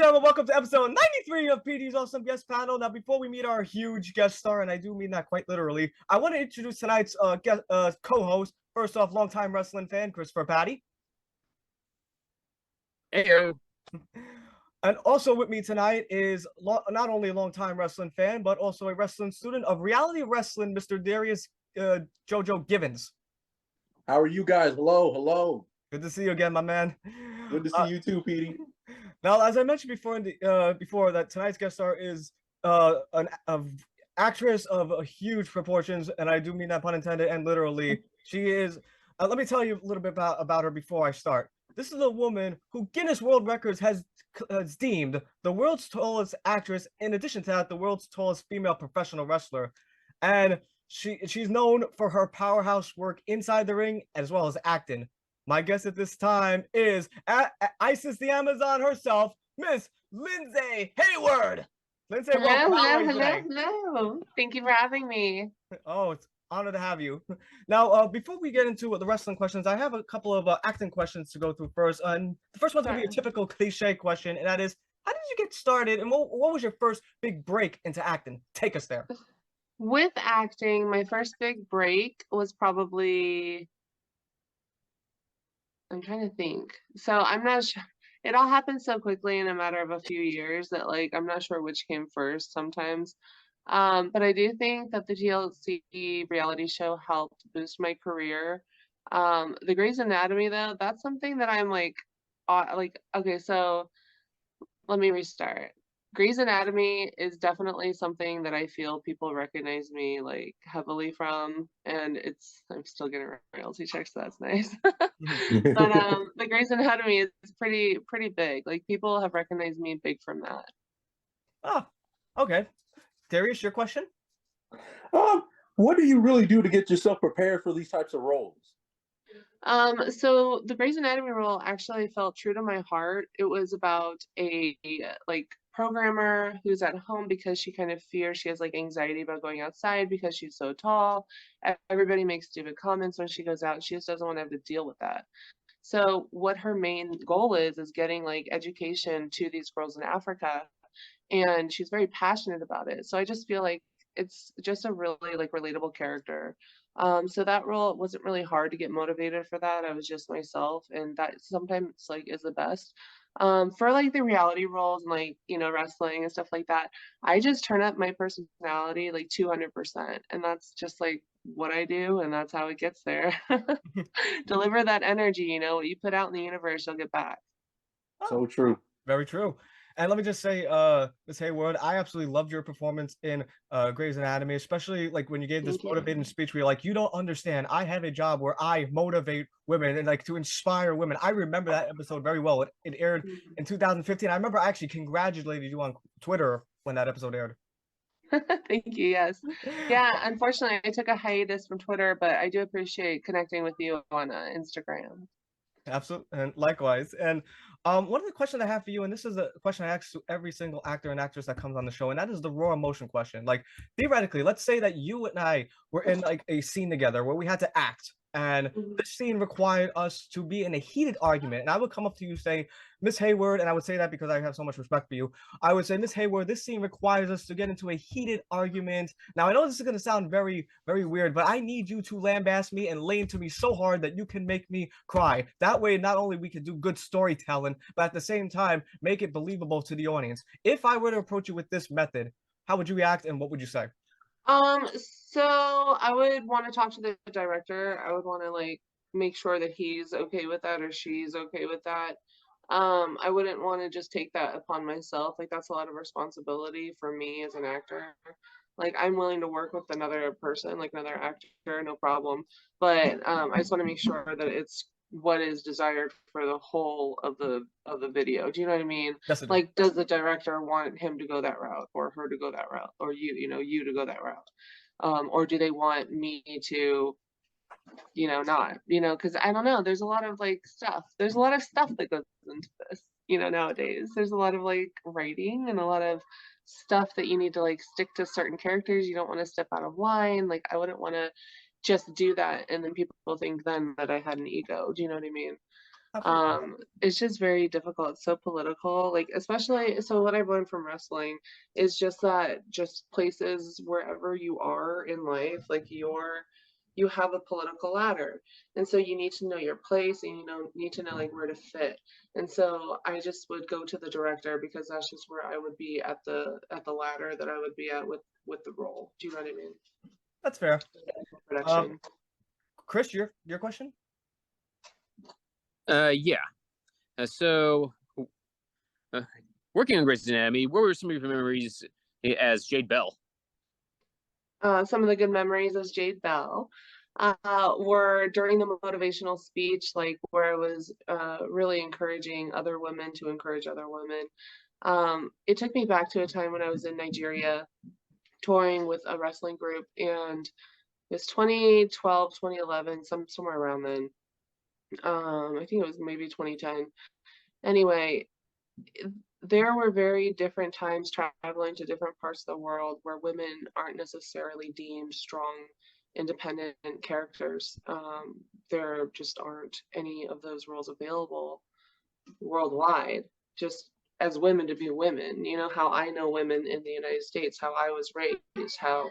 gentlemen, welcome to episode 93 of Petey's Awesome Guest Panel. Now, before we meet our huge guest star, and I do mean that quite literally, I want to introduce tonight's co-host. First off, longtime wrestling fan, Christopher Patty. Hey, And also with me tonight is not only a longtime wrestling fan, but also a wrestling student of reality wrestling, Mr. Darius Jojo Givens. How are you guys? Hello. Good to see you again, my man. Good to see you too, Petey. Now, as I mentioned before that tonight's guest star is an actress of huge proportions, and I do mean that pun intended and literally. She is. Let me tell you a little bit about her before I start. This is a woman who Guinness World Records has deemed the world's tallest actress. In addition to that, the world's tallest female professional wrestler, and she's known for her powerhouse work inside the ring as well as acting. My guest at this time is Isis the Amazon herself, Miss Lindsay Hayward. Lindsay, hello. Thank you for having me. Oh, it's an honor to have you. Now, before we get into the wrestling questions, I have a couple of acting questions to go through first. And the first one's going to be a typical cliche question, and that is, how did you get started, and what was your first big break into acting? Take us there. With acting, my first big break was probably... I'm trying to think. So I'm not sure. It all happened so quickly in a matter of a few years that I'm not sure which came first sometimes. But I do think that the TLC reality show helped boost my career. The Grey's Anatomy though, that's something that I'm okay, so let me restart. Grey's Anatomy is definitely something that I feel people recognize me heavily from, and I'm still getting royalty checks, so that's nice. But the Grey's Anatomy is pretty big. People have recognized me big from that. Oh, okay. Darius, your question? What do you really do to get yourself prepared for these types of roles? So the Grey's Anatomy role actually felt true to my heart. It was about a programmer who's at home because she kind of fears, she has anxiety about going outside because she's so tall. Everybody makes stupid comments when she goes out. She just doesn't want to have to deal with that. So what her main goal is getting education to these girls in Africa, and she's very passionate about it. So I just feel like it's just a really relatable character. So that role wasn't really hard to get motivated for that. I was just myself, and that sometimes is the best. For the reality roles and wrestling and stuff like that, I just turn up my personality 200%, and that's just what I do, and that's how it gets there. Deliver that energy, what you put out in the universe, you'll get back. So true. Very true. And let me just say, Ms. Hayward, I absolutely loved your performance in Grey's Anatomy, especially when you gave this motivating speech where you're you don't understand, I have a job where I motivate women and to inspire women. I remember that episode very well. It aired in 2015. I remember I actually congratulated you on Twitter when that episode aired. Thank you. Yes. Yeah, unfortunately, I took a hiatus from Twitter, but I do appreciate connecting with you on Instagram. Absolutely, and likewise. And one of the questions I have for you, and this is a question I ask to every single actor and actress that comes on the show, and that is the raw emotion question. Theoretically, let's say that you and I were in a scene together where we had to act, and this scene required us to be in a heated argument. And I would come up to you saying, Miss Hayward, and I would say that because I have so much respect for you. I would say, Miss Hayward, this scene requires us to get into a heated argument. Now, I know this is going to sound very, very weird, but I need you to lambast me and lay into me so hard that you can make me cry. That way, not only we can do good storytelling, but at the same time, make it believable to the audience. If I were to approach you with this method, how would you react and what would you say? So I would want to talk to the director. I would want to make sure that he's okay with that or she's okay with that. I wouldn't want to just take that upon myself. That's a lot of responsibility for me as an actor. I'm willing to work with another person, another actor, no problem. But I just want to make sure that it's what is desired for the whole of the video. Do you know what I mean? Yes, does the director want him to go that route or her to go that route, or you to go that route? Or do they want me to not, because I don't know, there's a lot of stuff that goes into this, nowadays. There's a lot of writing and a lot of stuff that you need to stick to certain characters. You don't want to step out of line. I wouldn't want to just do that and then people think then that I had an ego. Do you know what I mean? Absolutely. It's just very difficult. It's so political. Like, especially, so what I've learned from wrestling is just that just places wherever you are in life, like you have a political ladder. And so you need to know your place and need to know like where to fit. And so I just would go to the director because that's just where I would be at the ladder that I would be at with the role. Do you know what I mean? That's fair. Production. Chris, your question? Yeah. So, working on Grey's Anatomy, what were some of your memories as Jade Bell? Some of the good memories as Jade Bell were during the motivational speech, like where I was really encouraging other women to encourage other women. It took me back to a time when I was in Nigeria touring with a wrestling group, and it was 2012, 2011, somewhere around then. I think it was maybe 2010. Anyway, there were very different times traveling to different parts of the world where women aren't necessarily deemed strong, independent characters. There just aren't any of those roles available worldwide, just as women to be women. You know, how I know women in the United States, how I was raised, how,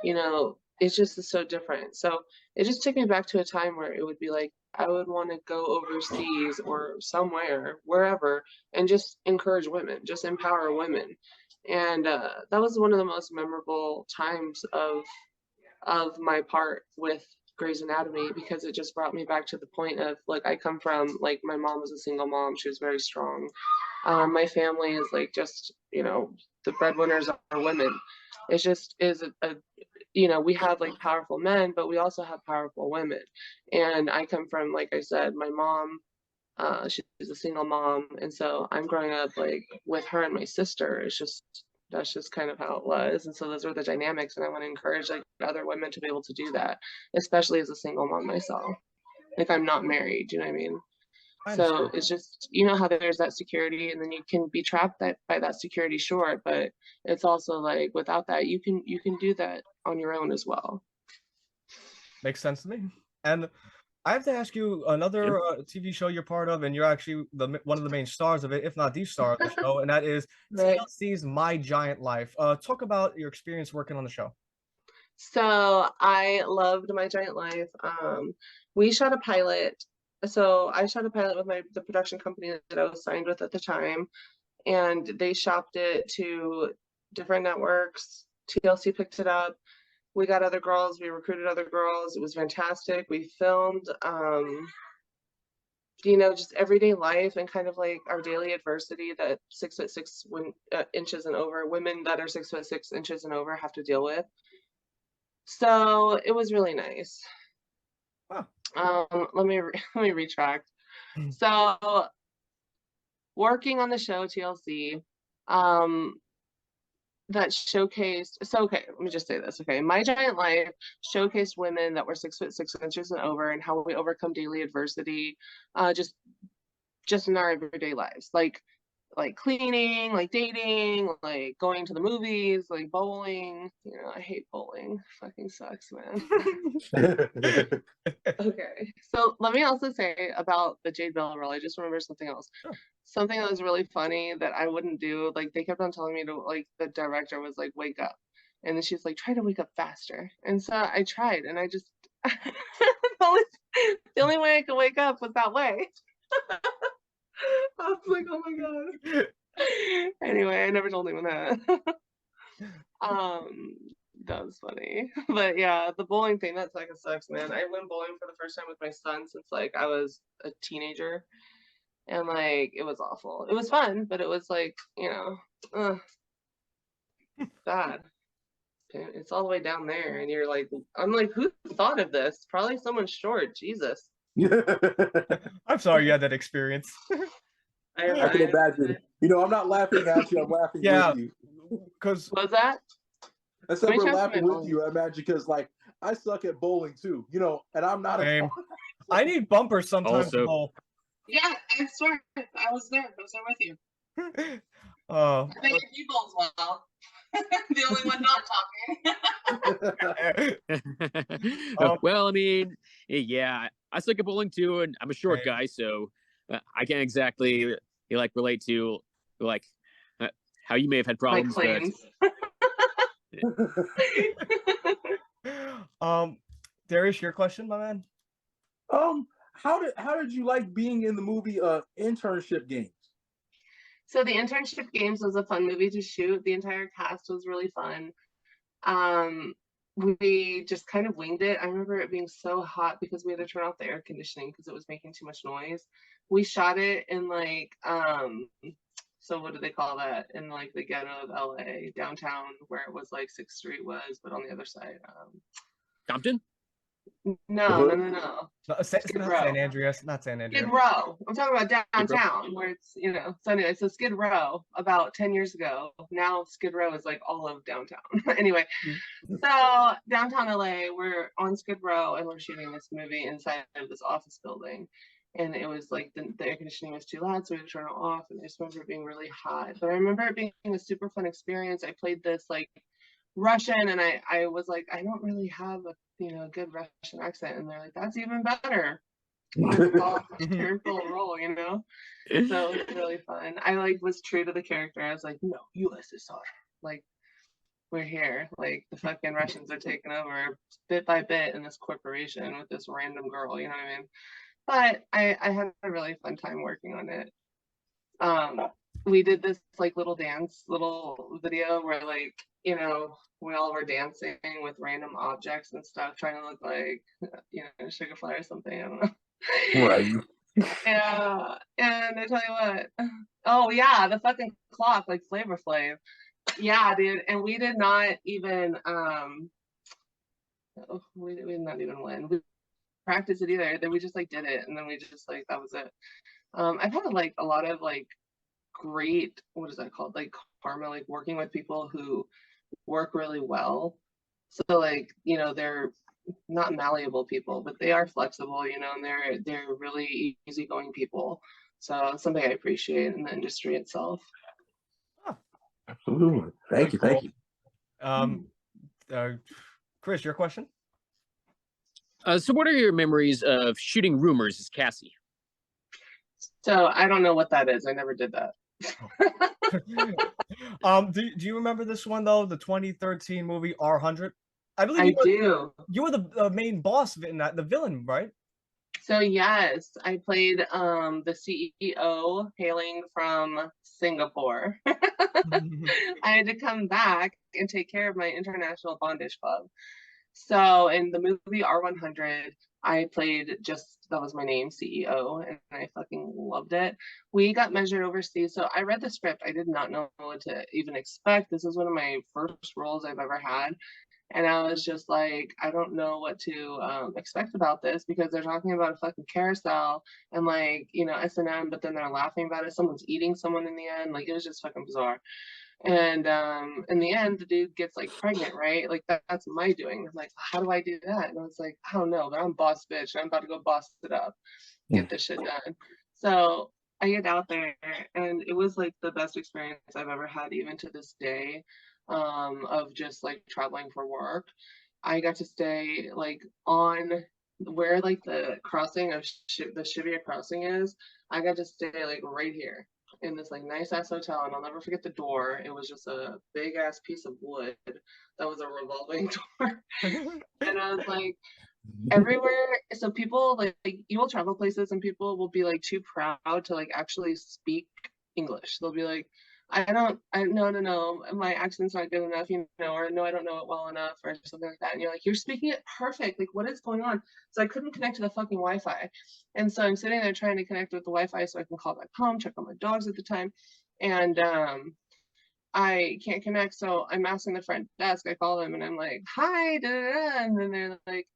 it's just so different. So it just took me back to a time where it would be like, I would want to go overseas or somewhere, wherever, and just encourage women, just empower women. And that was one of the most memorable times of my part with Grey's Anatomy, because it just brought me back to the point of, like, I come from, like, my mom was a single mom. She was very strong. My family is like just, the breadwinners are women. It just is we have like powerful men, but we also have powerful women. And I come from, like I said, my mom, she's a single mom. And so I'm growing up like with her and my sister. That's just kind of how it was. And so those are the dynamics. And I want to encourage like other women to be able to do that, especially as a single mom myself. Like, I'm not married, do you know what I mean? So it's just, how there's that security, and then you can be trapped by that security, sure, but it's also like without that, you can do that on your own as well. Makes sense to me. And I have to ask you another TV show you're part of, and you're actually one of the main stars of it, if not the star of the show, and that is Right. TLC's My Giant Life. Talk about your experience working on the show. So I loved My Giant Life. We shot a pilot. So I shot a pilot with the production company that I was signed with at the time, and they shopped it to different networks. TLC picked it up. We got other girls. We recruited other girls. It was fantastic. We filmed, just everyday life and kind of like our daily adversity that 6'6" inches and over, women that are 6'6" inches and over have to deal with. So it was really nice. Wow. Let me retract. So working on the show TLC, that showcased. So okay, let me just say this. Okay, My Giant Life showcased women that were 6'6" inches and over, and how we overcome daily adversity, just in our everyday lives, like cleaning, like dating, like going to the movies, like bowling. I hate bowling. Fucking sucks, man. Okay, so let me also say about the Jade Bell role, I just remember something else. Sure. Something that was really funny that I wouldn't do, like they kept on telling me to, like the director was like, wake up. And then she's like, try to wake up faster. And so I tried, and I just, the only way I could wake up was that way. I was like, oh my God. Anyway, I never told anyone that. That was funny. But yeah, the bowling thing, that fucking sucks, man. I went bowling for the first time with my son since like I was a teenager. And like it was awful. It was fun, but it was like, bad. It's all the way down there, and you're like, I'm like, who thought of this? Probably someone short. Jesus. I'm sorry you had that experience. I can imagine. I'm not laughing at you. I'm laughing with you. Because what was that? I said we're laughing with you. I imagine because like I suck at bowling too. And I'm not a. I need bumpers sometimes to bowl. Yeah, I swear. I was there with you. Oh. I think you bowls well. The only one not talking. Well, I mean, yeah, I suck at bowling too, and I'm a short guy, so I can't exactly relate to how you may have had My problems, claims. Darius, your question, my man. How did you like being in the movie Internship Games? So the Internship Games was a fun movie to shoot. The entire cast was really fun. We just kind of winged it. I remember it being so hot because we had to turn off the air conditioning because it was making too much noise. We shot it in so what do they call that? In like the ghetto of LA, downtown, where it was like 6th Street was, but on the other side. Compton? No. No, it's not San Andreas, not San Andreas. Skid Row. I'm talking about downtown where it's, so anyway, so Skid Row about 10 years ago. Now Skid Row is like all of downtown. Anyway, so downtown LA, we're on Skid Row and we're shooting this movie inside of this office building. And it was like the air conditioning was too loud, so we had to turn it off. And I just remember it being really hot. But I remember it being a super fun experience. I played this like Russian, and I was like, I don't really have a good Russian accent, and they're like, that's even better. Careful role, So it was really fun. I was true to the character. I was like, no, USSR, like we're here, like the fucking Russians are taking over bit by bit in this corporation with this random girl, you know what I mean? But I had a really fun time working on it. We did this like little video where we all were dancing with random objects and stuff, trying to look like Sugarfly or something. I don't know. Right. Yeah, and I tell you what. Oh yeah, the fucking clock, like Flavor Flav. Yeah, dude. And we did not even we did not even win. We practiced it either. Then we just did it, and then we just that was it. I've had a lot of great, what is that called, karma, working with people who work really well. So they're not malleable people, but they are flexible, and they're really easygoing people. So something I appreciate in the industry itself. Oh. Absolutely. Thank you. Chris, your question? So what are your memories of shooting Rumors as Cassie? So I don't know what that is. I never did that. Do you remember this one though? The 2013 movie R100? I believe I do. You were the main boss in that, the villain, right? So yes, I played the CEO hailing from Singapore. I had to come back and take care of my international bondage club. So in the movie R100, I played that was my name, CEO, and I fucking loved it. We got measured overseas. So I read the script. I did not know what to even expect. This is one of my first roles I've ever had. And I was just like, I don't know what to expect about this, because they're talking about a fucking carousel and S&M, but then they're laughing about it. Someone's eating someone in the end. It was just fucking bizarre. And in the end, the dude gets pregnant, right? That's my doing. I'm like, how do I do that? And I was like, I don't know, but I'm boss bitch. I'm about to go boss it up, get this shit done. So I get out there, and it was the best experience I've ever had, even to this day, of just traveling for work. I got to stay on where the crossing of the Shibuya crossing is. I got to stay right here in this nice ass hotel, and I'll never forget the door. It was just a big ass piece of wood that was a revolving door. And I was everywhere. So people you will travel places and people will be too proud to actually speak English. They'll be like, no, my accent's not good enough, or no, I don't know it well enough, or something like that. And you're you're speaking it perfect. What is going on? So I couldn't connect to the fucking Wi-Fi. And so I'm sitting there trying to connect with the Wi-Fi so I can call back home, check on my dogs at the time. And I can't connect. So I'm asking the front desk. I call them and I'm like, hi, da, da, da. And then they're like,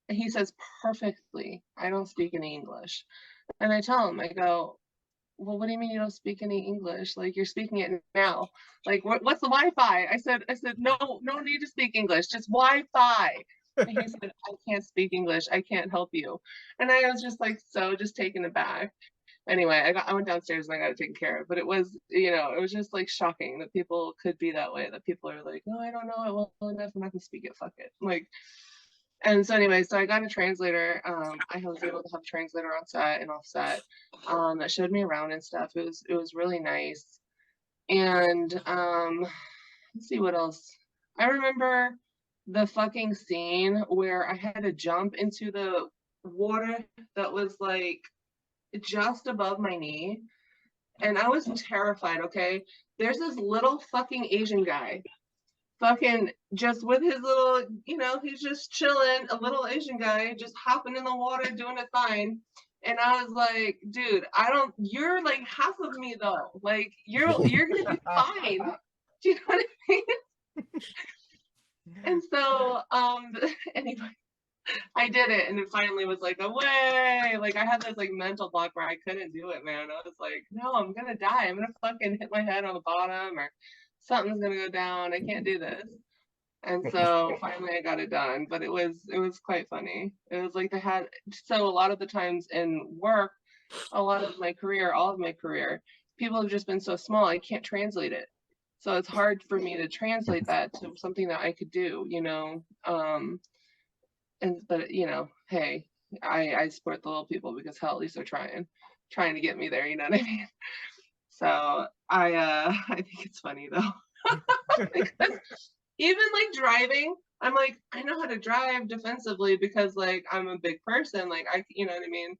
he says perfectly, I don't speak any English. And I tell him, I go, well, what do you mean you don't speak any English? You're speaking it now. What's the Wi-Fi? I said, no need to speak English, just Wi-Fi. And he said, I can't speak English. I can't help you. And I was just just taken aback. Anyway, I went downstairs and I got it taken care of. But it was, it was just shocking that people could be that way. That people are no, I don't know it well enough. I'm not gonna speak it. Fuck it. And so anyway, so I got a translator. I was able to have a translator on set and off set that showed me around and stuff. It was really nice. And let's see what else. I remember the fucking scene where I had to jump into the water that was like just above my knee. And I was terrified, okay? There's this little fucking Asian guy, fucking just with his little, you know, he's just chilling, a little Asian guy just hopping in the water doing it fine. And I was like, dude, you're like half of me though. Like you're gonna be fine. Do you know what I mean? And so anyway, I did it and it finally was like, away. Like I had this like mental block where I couldn't do it, man. I was like, no, I'm gonna die. I'm gonna fucking hit my head on the bottom or something's gonna go down. I can't do this. And so finally I got it done, but it was quite funny. It was like so a lot of the times in work, all of my career, people have just been so small, I can't translate it. So it's hard for me to translate that to something that I could do, you know. But you know, hey, I support the little people because hell, at least they're trying to get me there, you know what I mean? So I think it's funny though. Because even like driving, I'm like, I know how to drive defensively because like I'm a big person, like you know what I mean?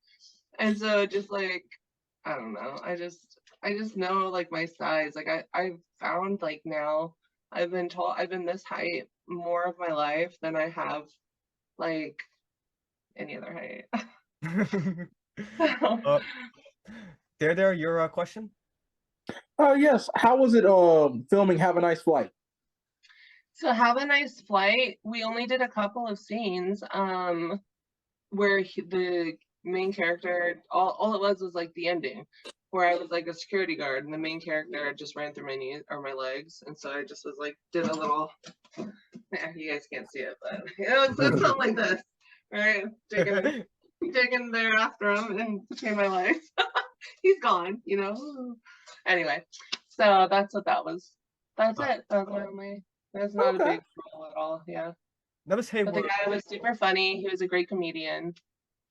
And so just like, I don't know, I just know like my size. Like I've found like now I've been told I've been this height more of my life than I have like any other height. Your question? Yes. How was it filming Have a Nice Flight? So Have a Nice Flight, we only did a couple of scenes where the main character, all it was like the ending, where I was like a security guard and the main character just ran through my knees or my legs. And so I just was like, did a little, you guys can't see it, but it's something like this, right? Digging there after him and between my legs. He's gone, you know? Anyway, so that's what that was. That's it. That's not a big role at all. Yeah. That was Hayward. But the guy was super funny. He was a great comedian.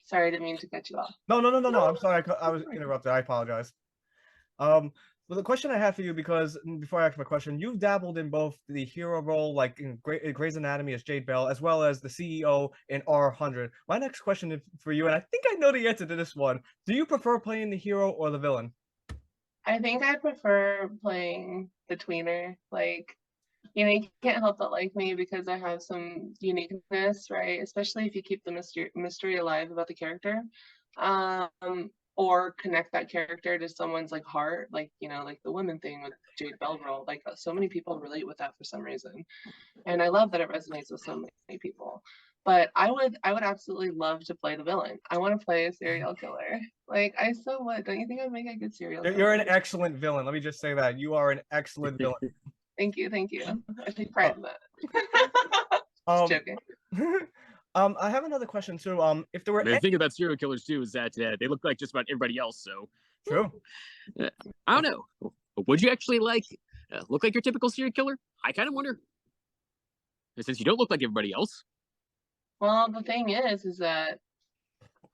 Sorry, I didn't mean to cut you off. No. I'm sorry. I was interrupted. I apologize. Well, the question I had for you, because before I ask my question, you've dabbled in both the hero role, like in Grey's Anatomy as Jade Bell, as well as the CEO in R100. My next question for you, and I think I know the answer to this one: do you prefer playing the hero or the villain? I think I prefer playing the tweener. Like, you know, you can't help but like me because I have some uniqueness, right? Especially if you keep the mystery alive about the character. Or connect that character to someone's like heart, like, you know, like the women thing with Jade Bell role. Like so many people relate with that for some reason. And I love that it resonates with so many people. But I would absolutely love to play the villain. I want to play a serial killer. Like I so would. Don't you think I'd make a good serial killer? You're an excellent villain. Let me just say that. You are an excellent villain. Thank you. I take pride in that. Just joking. I have another question too. If there were the thing about serial killers too is that they look like just about everybody else. So true. I don't know. Would you actually like look like your typical serial killer? I kind of wonder. Since you don't look like everybody else. Well, the thing is that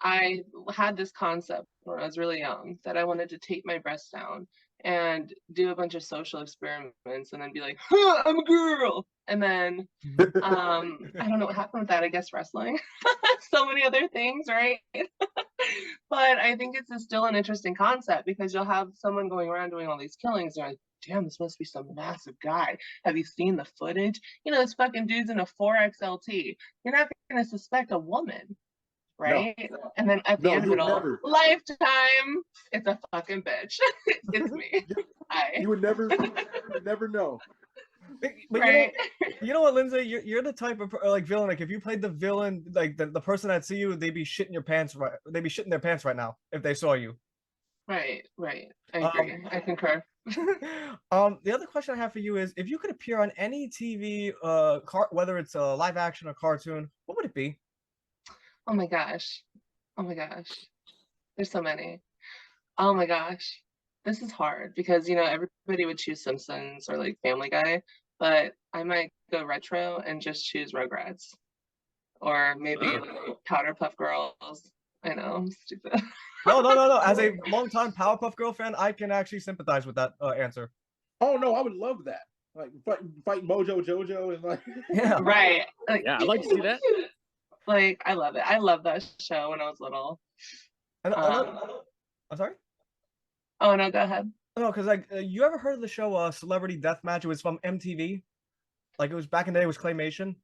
I had this concept when I was really young that I wanted to tape my breasts down and do a bunch of social experiments and then be like, huh, I'm a girl. And then I don't know what happened with that. I guess wrestling. So many other things, right? But I think it's still an interesting concept because you'll have someone going around doing all these killings. They're like, damn, this must be some massive guy. Have you seen the footage? You know, this fucking dude's in a 4XLT. You're not going to suspect a woman. Right? No. And then at the end of it all, lifetime, it's a fucking bitch. It's me. You would never know. But right? You know what, Lindsay? You're the type of like villain. Like if you played the villain, like the person that see you, they'd be shitting your pants. Right? They'd be shitting their pants right now if they saw you. Right. I agree. I concur. The other question I have for you is, if you could appear on any TV, whether it's a live action or cartoon, what would it be? Oh my gosh. There's so many. Oh my gosh. This is hard because, you know, everybody would choose Simpsons or like Family Guy, but I might go retro and just choose Rugrats. or maybe Powder Puff Girls. I know, I'm stupid. No. As a longtime Powerpuff Girl fan, I can actually sympathize with that answer. Oh no, I would love that. Like fight Mojo Jojo and like Yeah. Right. Like, Yeah, I'd like to see that. Like, I love it. I love that show when I was little. And I'm sorry. Oh no, go ahead. No, because like you ever heard of the show Celebrity Deathmatch? It was from MTV. Like it was back in the day. It was claymation.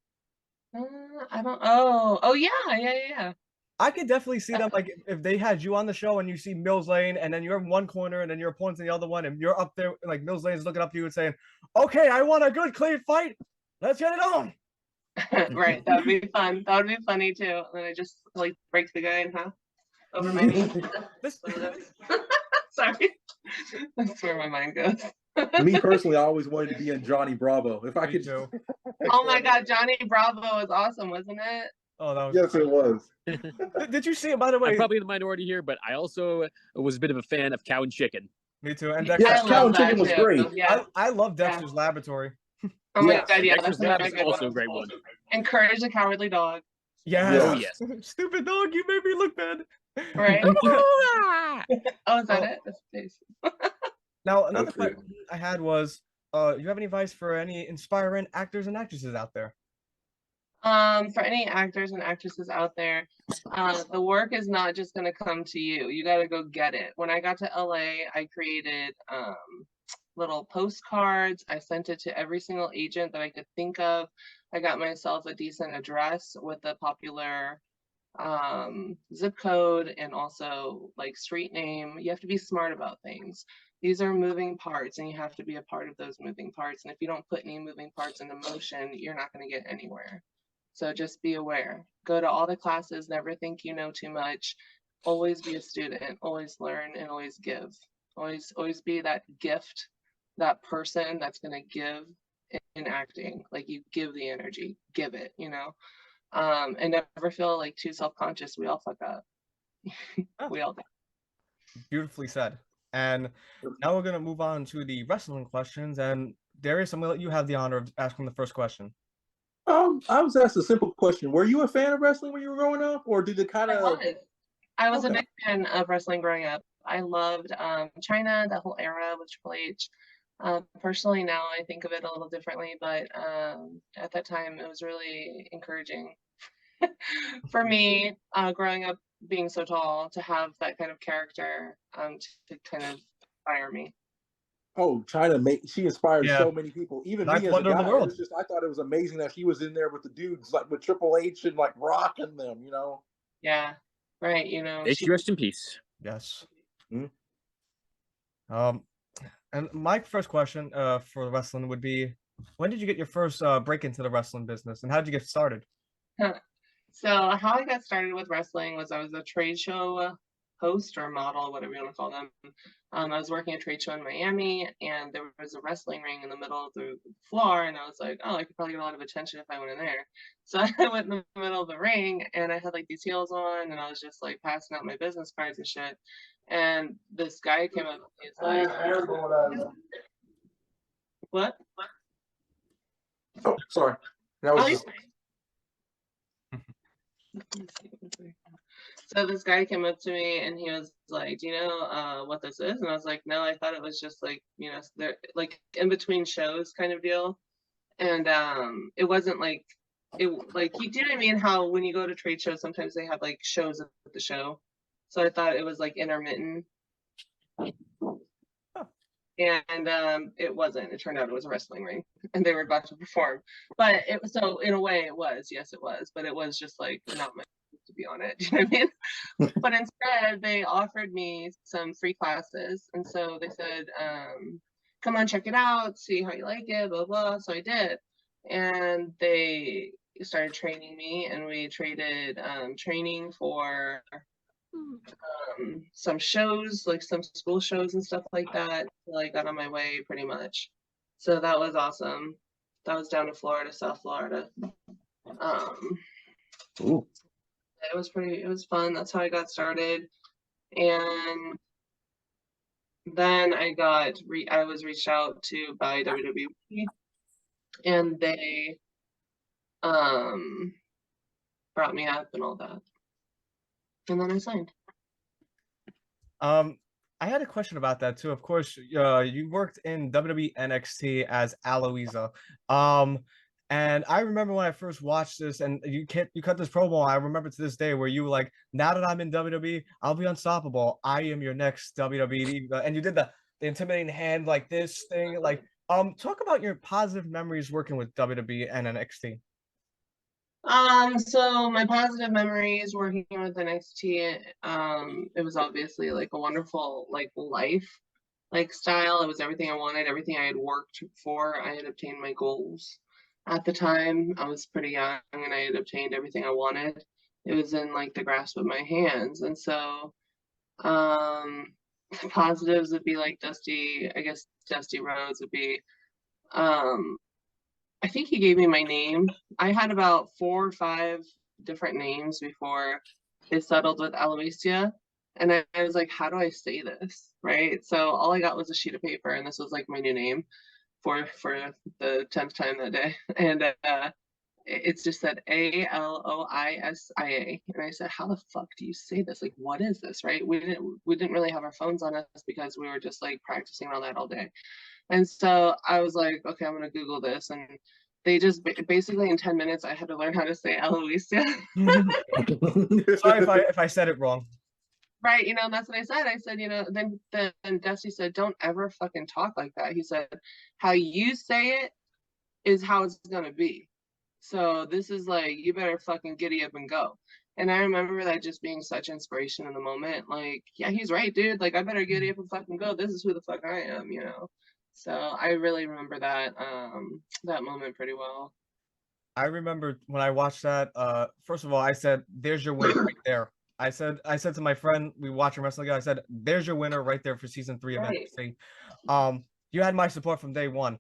I don't. Oh yeah. I could definitely see them like if they had you on the show and you see Mills Lane and then you're in one corner and then your opponent's in the other one and you're up there like Mills Lane's looking up to you and saying, "Okay, I want a good clean fight. Let's get it on." Right, that would be fun. That would be funny too. And then I just like break the guy in half over my knee. Sorry, that's where my mind goes. Me personally, I always wanted to be in Johnny Bravo. If I could. Oh my God, Johnny Bravo was awesome, wasn't it? Oh, that was. Yes, it was. Did you see it, by the way? I'm probably in the minority here, but I also was a bit of a fan of Cow and Chicken. Me too. And yes, Cow and Chicken was great. Yeah. I love Dexter's Laboratory. Oh my God, yeah, Dexter's Lab is also a great one. And Courage the Cowardly Dog. Yes. Oh yes. Stupid dog, you made me look bad. Right. Oh, is that it? That's face. Now, another question I had was, you have any advice for any inspiring actors and actresses out there? For any actors and actresses out there, the work is not just going to come to you. You got to go get it. When I got to LA, I created little postcards. I sent it to every single agent that I could think of. I got myself a decent address with a popular zip code and also like street name. You have to be smart about things. These are moving parts and you have to be a part of those moving parts. And if you don't put any moving parts into motion, you're not going to get anywhere. So just be aware. Go to all the classes, never think you know too much. Always be a student, always learn and always give. Always be that gift, that person that's going to give in acting. Like you give the energy, give it, you know. And never feel like too self-conscious. We all fuck up. We all do. Beautifully said. And now we're going to move on to the wrestling questions. And Darius, I'm going to let you have the honor of asking the first question. I was asked a simple question. Were you a fan of wrestling when you were growing up, or did it kind of? I was a big fan of wrestling growing up. I loved China, that whole era with Triple H. Personally, now I think of it a little differently, but at that time it was really encouraging for me, growing up being so tall, to have that kind of character to kind of inspire me. Oh, China, she inspired so many people. Even me as a guy, I thought it was amazing that she was in there with the dudes, like with Triple H and like Rock and them, you know? Yeah, right, you know. May she rest in peace. Yes. Mm-hmm. And my first question for wrestling would be, when did you get your first break into the wrestling business, and how did you get started? So how I got started with wrestling was I was a trade show host or model, whatever you want to call them. I was working a trade show in Miami, and there was a wrestling ring in the middle of the floor, and I was like, oh, I could probably get a lot of attention if I went in there. So I went in the middle of the ring, and I had like these heels on, and I was just like passing out my business cards and shit. And this guy came up, he's like, what? Oh, sorry. That was just... So this guy came up to me and he was like, do you know what this is? And I was like, no, I thought it was just like, you know, they're like in between shows kind of deal. And it wasn't like, you do know what I mean? How when you go to trade shows, sometimes they have like shows at the show. So I thought it was like intermittent. And it wasn't. It turned out it was a wrestling ring, and they were about to perform. But it was, so in a way it was, yes, it was, but it was just like not my to be on it. Do you know what I mean? But instead, they offered me some free classes, and so they said, "Come on, check it out, see how you like it, blah blah." So I did, and they started training me, and we traded training for some shows, like some school shows and stuff like that, till I got on my way pretty much. So that was awesome. That was down to Florida, South Florida. Ooh. It was fun. That's how I got started. And then I was reached out to by WWE, and they brought me up and all that. And then I signed. I had a question about that too. Of course, you worked in WWE NXT as Aloisa. And I remember when I first watched this, and you cut this promo. I remember to this day where you were like, "Now that I'm in WWE, I'll be unstoppable. I am your next WWE." And you did the intimidating hand like this thing. Like, talk about your positive memories working with WWE and NXT. So my positive memories working with NXT, it was obviously like a wonderful like lifestyle. It was everything I wanted, everything I had worked for. I had obtained my goals at the time. I was pretty young and I had obtained everything I wanted. It was in like the grasp of my hands. And so positives would be like Dusty Rhodes would be I think he gave me my name. I had about 4 or 5 different names before they settled with Aloysia. And I was like, how do I say this? Right. So all I got was a sheet of paper, and this was like my new name for the 10th time that day. And it's just said Aloisia. And I said, how the fuck do you say this? Like, what is this? Right. We didn't really have our phones on us because we were just like practicing on that all day. And so I was like, okay, I'm going to Google this. And they just basically in 10 minutes, I had to learn how to say Aloysia. Sorry if I said it wrong. Right. You know, and that's what I said. I said, you know, then Dusty said, don't ever fucking talk like that. He said, how you say it is how it's going to be. So this is like, you better fucking giddy up and go. And I remember that just being such inspiration in the moment. Like, yeah, he's right, dude. Like, I better giddy up and fucking go. This is who the fuck I am, you know? So I really remember that that moment pretty well. I remember when I watched that. First of all, I said, "There's your winner right there." I said to my friend, we watching wrestling together. I said, "There's your winner right there for season 3 of NXT." You had my support from day one.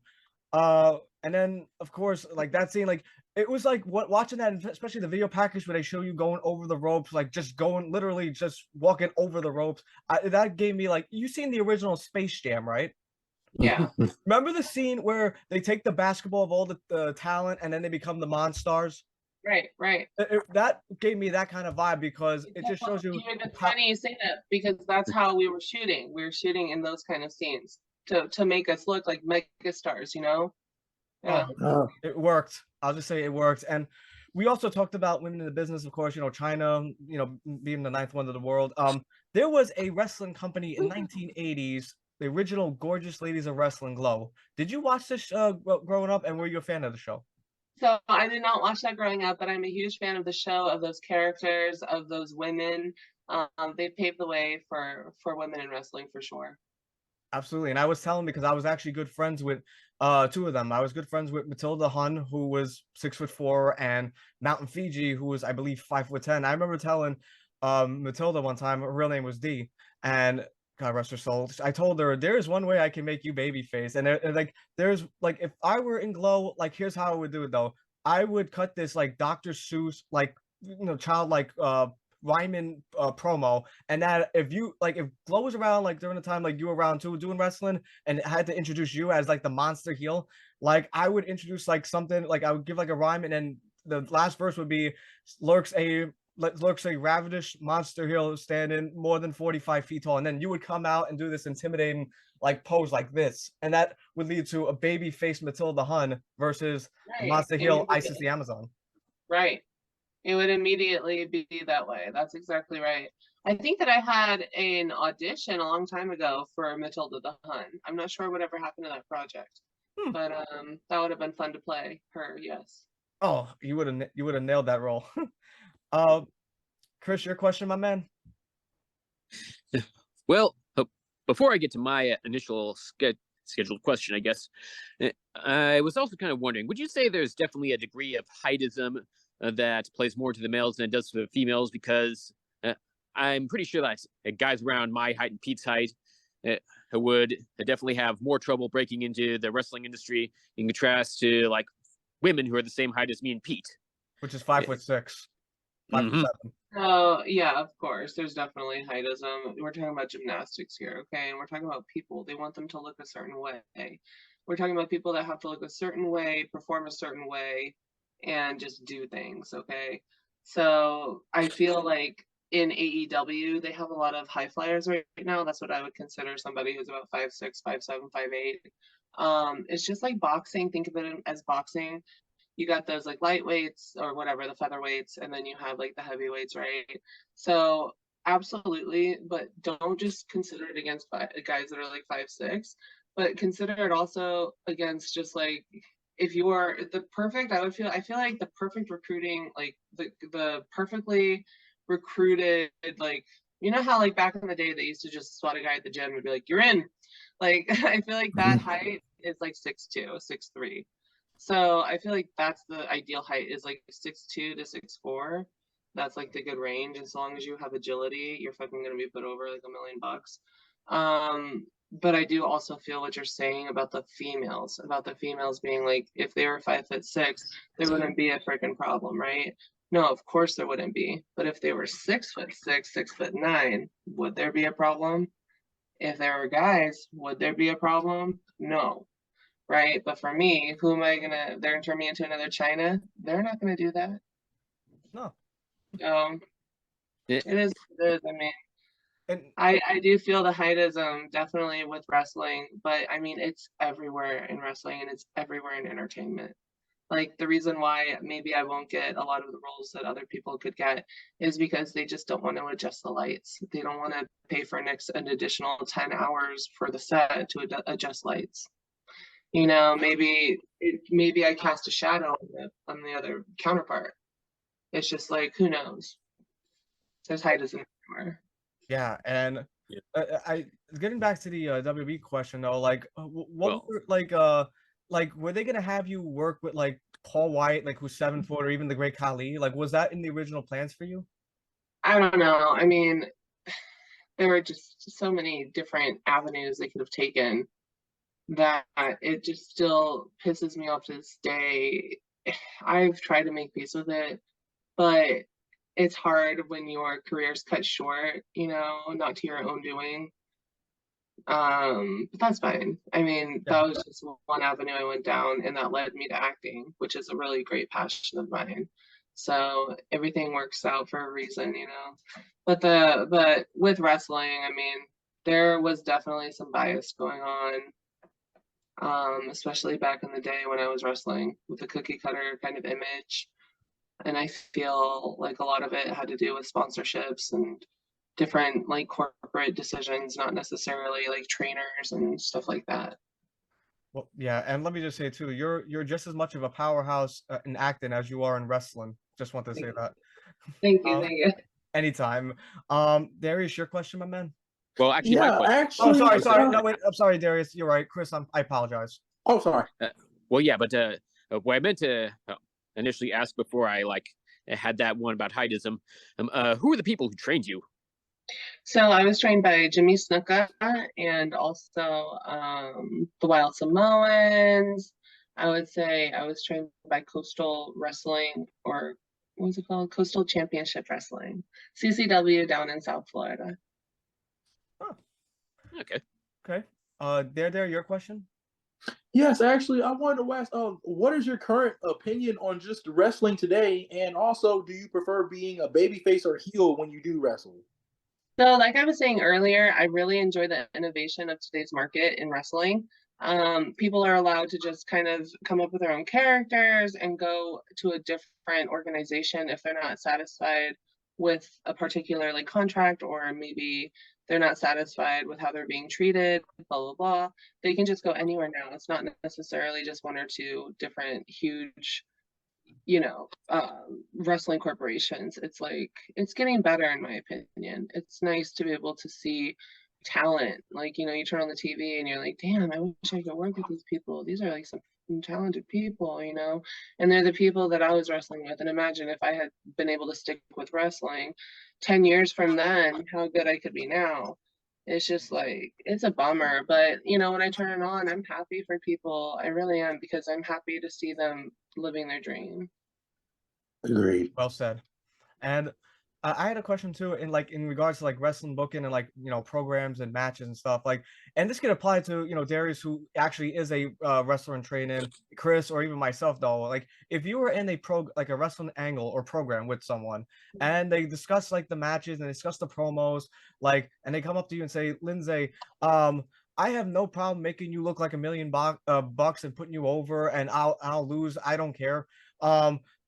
And then of course, like that scene, like it was like watching that, especially the video package where they show you going over the ropes, like just going literally just walking over the ropes. That gave me like, you seen the original Space Jam, right? Yeah. Remember the scene where they take the basketball of all the talent and then they become the Monstars? Right. That gave me that kind of vibe because it just shows you. It's funny you say that because that's how we were shooting. We were shooting in those kind of scenes to make us look like mega stars, you know? Yeah. It worked. I'll just say it worked. And we also talked about women in the business, of course, you know, China, you know, being the 9th wonder of the world. There was a wrestling company in 1980s, the original Gorgeous Ladies of Wrestling Glow. Did you watch this growing up, and were you a fan of the show? So I did not watch that growing up, but I'm a huge fan of the show, of those characters, of those women. They paved the way for women in wrestling for sure. Absolutely. And I was telling, because I was actually good friends with 2 of them. I was good friends with Matilda Hun, who was 6'4", and Mountain Fiji, who was, I believe, 5'10". I remember telling Matilda one time, her real name was Dee, and God rest her soul, I told her, there is one way I can make you babyface. And like, there's like, if I were in Glow, like, here's how I would do it though. I would cut this like Dr. Seuss, like, you know, childlike Ryman promo, and that if Glow was around like during the time like you were around too doing wrestling and had to introduce you as like the monster heel, like I would introduce like something, like I would give like a rhyme, and then the last verse would be lurks a ravenous monster heel standing more than 45 feet tall, and then you would come out and do this intimidating like pose like this, and that would lead to a baby face Matilda Hun versus monster heel Isis the Amazon. Right. It would immediately be that way. That's exactly right. I think that I had an audition a long time ago for Matilda the Hun. I'm not sure whatever happened to that project, but that would have been fun to play her. Yes. Oh, you would have nailed that role. Chris, your question, my man. Well, before I get to my initial scheduled question, I guess, I was also kind of wondering, would you say there's definitely a degree of heightism that plays more to the males than it does to the females? Because I'm pretty sure that guys around my height and Pete's height would definitely have more trouble breaking into the wrestling industry in contrast to like women who are the same height as me and Pete, which is 5'6", 5'7". Oh yeah, of course. There's definitely heightism. We're talking about gymnastics here, okay? And we're talking about people. They want them to look a certain way. We're talking about people that have to look a certain way, perform a certain way, and just do things, okay? So I feel like in AEW, they have a lot of high flyers right now. That's what I would consider somebody who's about 5'6", 5'7", 5'8". It's just like boxing. Think of it as boxing. You got those like lightweights or whatever, the featherweights, and then you have like the heavyweights, right? So absolutely, but don't just consider it against guys that are like 5'6", but consider it also against just like if you are the perfect, I feel like the perfect recruiting, like the perfectly recruited, like you know how like back in the day they used to just swat a guy at the gym and be like, you're in. Like I feel like that height is like 6'2", 6'3". So I feel like that's the ideal height is like 6'2" to 6'4". That's like the good range. As long as you have agility, you're fucking gonna be put over like $1 million. But I do also feel what you're saying about the females being like, if they were 5'6", there wouldn't be a freaking problem, right? No, of course there wouldn't be. But if they were 6'6", 6'9", would there be a problem? If there were guys, would there be a problem? No, right? But for me, who am I gonna? They're gonna turn me into another China? They're not gonna do that. No. It is what it is. I mean, And I do feel the heightism definitely with wrestling, but I mean it's everywhere in wrestling and it's everywhere in entertainment. Like the reason why maybe I won't get a lot of the roles that other people could get is because they just don't want to adjust the lights. They don't want to pay for an additional 10 hours for the set to adjust lights. You know, maybe I cast a shadow on the other counterpart. It's just like, who knows? There's heightism everywhere. yeah, and Yeah. I getting back to the WB question though, like Well, like were they gonna have you work with like Paul White, like who's 7 foot, or even the Great Khali? Like, was that in the original plans for you? I don't know. I mean, there were just so many different avenues they could have taken that it just still pisses me off to this day. I've tried to make peace with it, but it's hard when your career's cut short, you know, not to your own doing. But that's fine. I mean, Yeah. that was just one avenue I went down, and that led me to acting, which is a really great passion of mine. So everything works out for a reason, you know. But with wrestling, I mean, there was definitely some bias going on, especially back in the day when I was wrestling with the cookie cutter kind of image. And I feel like a lot of it had to do with sponsorships and different like corporate decisions, not necessarily like trainers and stuff like that. Well, yeah, and let me just say too, you're just as much of a powerhouse in acting as you are in wrestling. Just want to say that. Thank you, Um, thank you. anytime. Darius, your question, my man. well, actually, my Yeah, question. Oh, actually, sorry. No, wait. I'm sorry, Darius. You're right, Chris. I apologize. oh, sorry. Well, yeah, but what I meant to initially ask before I like had that one about heightism, who are the people who trained you? So I was trained by Jimmy Snuka and also the Wild Samoans. I would say I was trained by Coastal Wrestling, or what was it called? Coastal Championship Wrestling, CCW down in South Florida. Oh, Okay. okay. Your question. Yes, actually, I wanted to ask, what is your current opinion on just wrestling today? And also, do you prefer being a babyface or heel when you do wrestle? So, like I was saying earlier, I really enjoy the innovation of today's market in wrestling. People are allowed to just kind of come up with their own characters and go to a different organization if they're not satisfied with a particular like contract, or maybe they're not satisfied with how they're being treated, blah blah blah. They can just go anywhere now. It's not necessarily just one or two different huge, you know, wrestling corporations. It's like it's getting better in my opinion. It's nice to be able to see talent. Like, you know, you turn on the TV and you're like, damn, I wish I could work with these people. These are like some talented people, you know, and they're the people that I was wrestling with. And imagine if I had been able to stick with wrestling 10 years from then, how good I could be now. It's just like it's a bummer, but you know, when I turn it on, I'm happy for people. I really am, because I'm happy to see them living their dream. Agreed. Well said. And I had a question too, in regards to like wrestling booking and like programs and matches and stuff. Like, and this could apply to Darius, who actually is a wrestler in training, Chris, or even myself though. Like, if you were in a wrestling angle or program with someone, and they discuss like the matches and they discuss the promos, like, and they come up to you and say, Lindsay, I have no problem making you look like $1 million bucks and putting you over, and I'll lose. I don't care.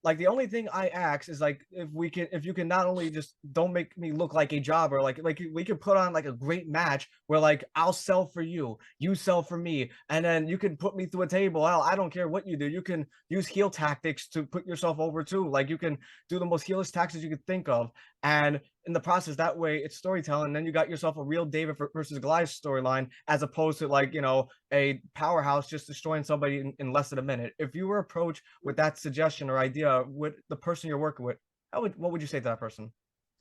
Like, the only thing I ask is like, if you can not only just don't make me look like a jobber, like we could put on like a great match where like I'll sell for you, you sell for me, and then you can put me through a table. Hell, I don't care what you do. You can use heel tactics to put yourself over too. Like, you can do the most heelish tactics you could think of, and in the process, that way it's storytelling. And then you got yourself a real David versus Goliath storyline, as opposed to like a powerhouse just destroying somebody in less than a minute. If you were approached with that suggestion or idea with the person you're working with, what would you say to that person?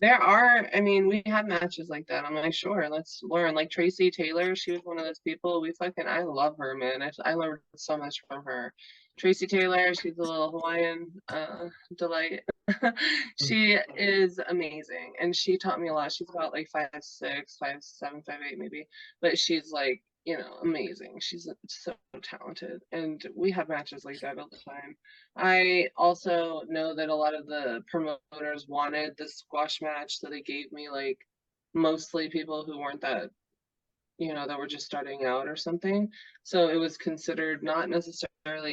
I mean, we have matches like that. I'm like, sure, let's learn. Like Tracy Taylor, she was one of those people. I love her, man. I learned so much from her. Tracy Taylor, she's a little Hawaiian delight. She is amazing, and she taught me a lot. She's about like 5'6", 5'7", 5'8" maybe, but she's like, amazing. She's so talented, and we have matches like that all the time. I also know that a lot of the promoters wanted the squash match, so they gave me like mostly people who weren't that that were just starting out or something. So it was considered not necessarily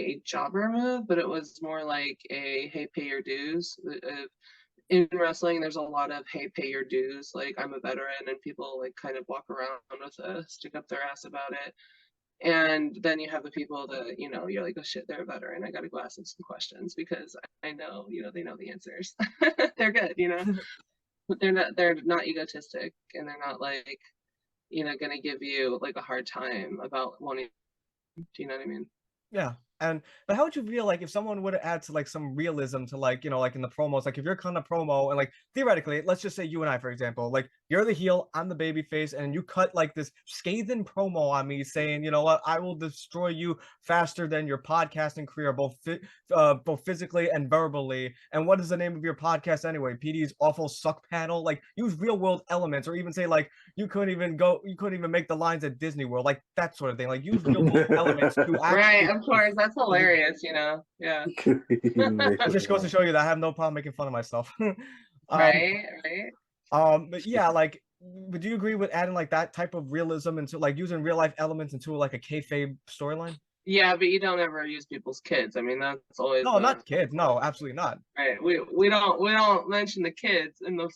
a jobber move, but it was more like a, hey, pay your dues. In wrestling, there's a lot of, hey, pay your dues. Like, I'm a veteran, and people like kind of walk around with a stick up their ass about it. And then you have the people that, you're like, oh shit, they're a veteran. I got to go ask them some questions because I know, they know the answers. They're good, but they're not egotistic, and they're not like, going to give you like a hard time about wanting, do you know what I mean? Yeah. But how would you feel like if someone would add to like some realism to like, like in the promos, like if you're cutting a promo and like theoretically, let's just say you and I, for example, like you're the heel, I'm the baby face, and you cut like this scathing promo on me saying, you know what, I will destroy you faster than your podcasting career, both physically and verbally. And what is the name of your podcast anyway? Petey's Awful Suck Panel. Like, use real world elements, or even say like you couldn't even make the lines at Disney World, like that sort of thing. Like, use real world elements to actually. Right, of course, that's hilarious, yeah. It just goes to show you that I have no problem making fun of myself. Right. But yeah, like, would you agree with adding like that type of realism into like using real life elements into like a kayfabe storyline? Yeah, but you don't ever use people's kids. I mean, that's always not kids. No, absolutely not. Right. We don't mention the kids in the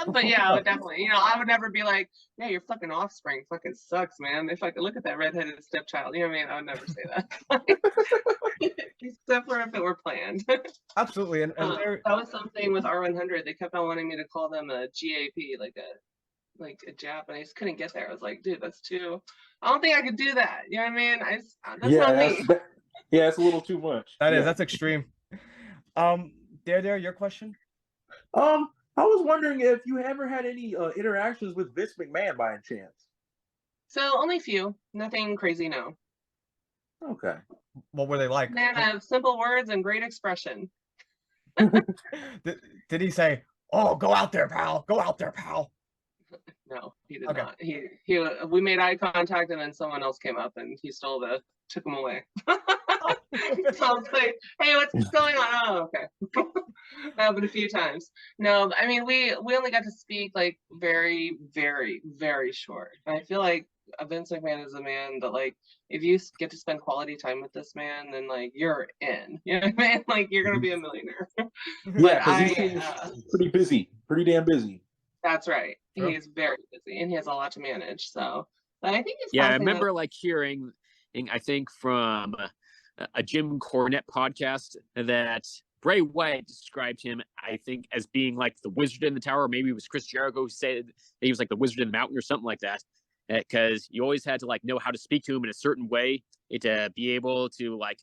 but yeah, I would definitely, I would never be like, yeah, your fucking offspring fucking sucks, man. If I could look at that redheaded stepchild, you know what I mean? I would never say that. Except for if it were planned. Absolutely. And that was something with R100. They kept on wanting me to call them a GAP, like a Jap, and I just couldn't get there. I was like, dude, that's too, I don't think I could do that. You know what I mean? That's not me. Yeah, it's a little too much. That's extreme. Dare, your question? I was wondering if you ever had any interactions with Vince McMahon by any chance. So only few, nothing crazy, no. Okay. What were they like? Man of simple words and great expression. Did he say, "Oh, go out there, pal. Go out there, pal"? No, he did not. We made eye contact, and then someone else came up, and he took him away. So I was like, hey, what's going on? Oh, okay. But a few times. No, I mean, we only got to speak like very, very, very short. And I feel like Vince McMahon is a man that, like, if you get to spend quality time with this man, then like you're in. You know what I mean? Like, you're gonna be a millionaire. Yeah, because he's pretty busy, pretty damn busy. That's right. He is very busy, and he has a lot to manage. So, but I think it's I remember like hearing, I think from a Jim Cornette podcast, that Bray Wyatt described him, I think, as being like the wizard in the tower. Maybe it was Chris Jericho who said that he was like the wizard in the mountain or something like that. Because you always had to like know how to speak to him in a certain way to be able to like